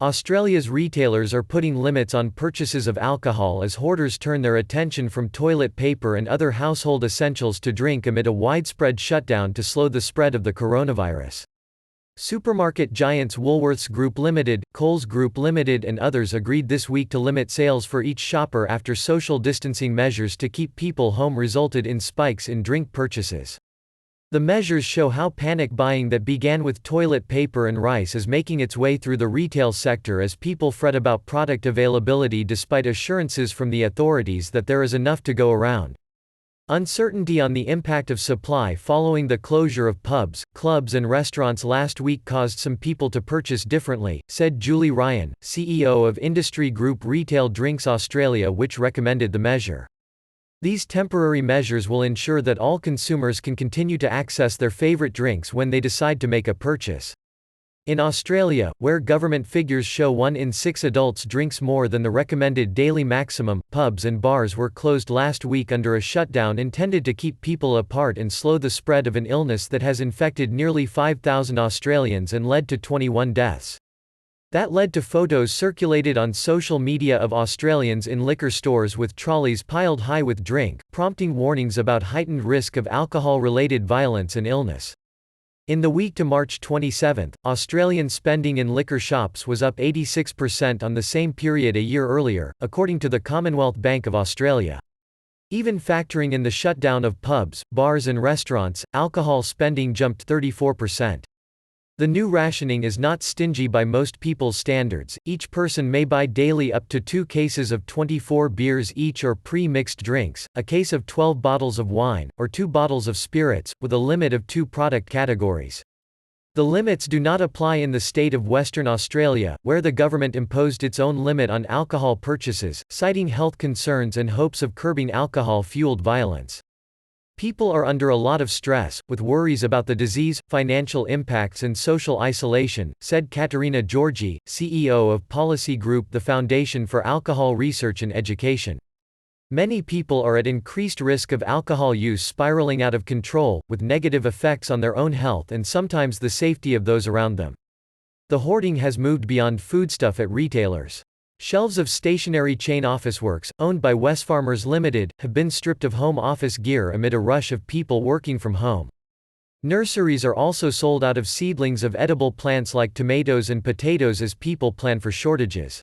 Australia's retailers are putting limits on purchases of alcohol as hoarders turn their attention from toilet paper and other household essentials to drink amid a widespread shutdown to slow the spread of the coronavirus. Supermarket giants Woolworths Group Limited, Coles Group Limited and others agreed this week to limit sales for each shopper after social distancing measures to keep people home resulted in spikes in drink purchases. The measures show how panic buying that began with toilet paper and rice is making its way through the retail sector as people fret about product availability despite assurances from the authorities that there is enough to go around. Uncertainty on the impact of supply following the closure of pubs, clubs and restaurants last week caused some people to purchase differently, said Julie Ryan, CEO of industry group Retail Drinks Australia, which recommended the measure. These temporary measures will ensure that all consumers can continue to access their favorite drinks when they decide to make a purchase. In Australia, where government figures show 1 in 6 adults drinks more than the recommended daily maximum, pubs and bars were closed last week under a shutdown intended to keep people apart and slow the spread of an illness that has infected nearly 5,000 Australians and led to 21 deaths. That led to photos circulated on social media of Australians in liquor stores with trolleys piled high with drink, prompting warnings about heightened risk of alcohol-related violence and illness. In the week to March 27, Australian spending in liquor shops was up 86% on the same period a year earlier, according to the Commonwealth Bank of Australia. Even factoring in the shutdown of pubs, bars and restaurants, alcohol spending jumped 34%. The new rationing is not stingy by most people's standards. Each person may buy daily up to 2 cases of 24 beers each or pre-mixed drinks, a case of 12 bottles of wine, or 2 bottles of spirits, with a limit of 2 product categories. The limits do not apply in the state of Western Australia, where the government imposed its own limit on alcohol purchases, citing health concerns and hopes of curbing alcohol-fueled violence. People are under a lot of stress, with worries about the disease, financial impacts and social isolation, said Katerina Georgi, CEO of policy group the Foundation for Alcohol Research and Education. Many people are at increased risk of alcohol use spiraling out of control, with negative effects on their own health and sometimes the safety of those around them. The hoarding has moved beyond foodstuff at retailers. Shelves of stationery chain Officeworks, owned by Wesfarmers Limited, have been stripped of home office gear amid a rush of people working from home. Nurseries are also sold out of seedlings of edible plants like tomatoes and potatoes as people plan for shortages.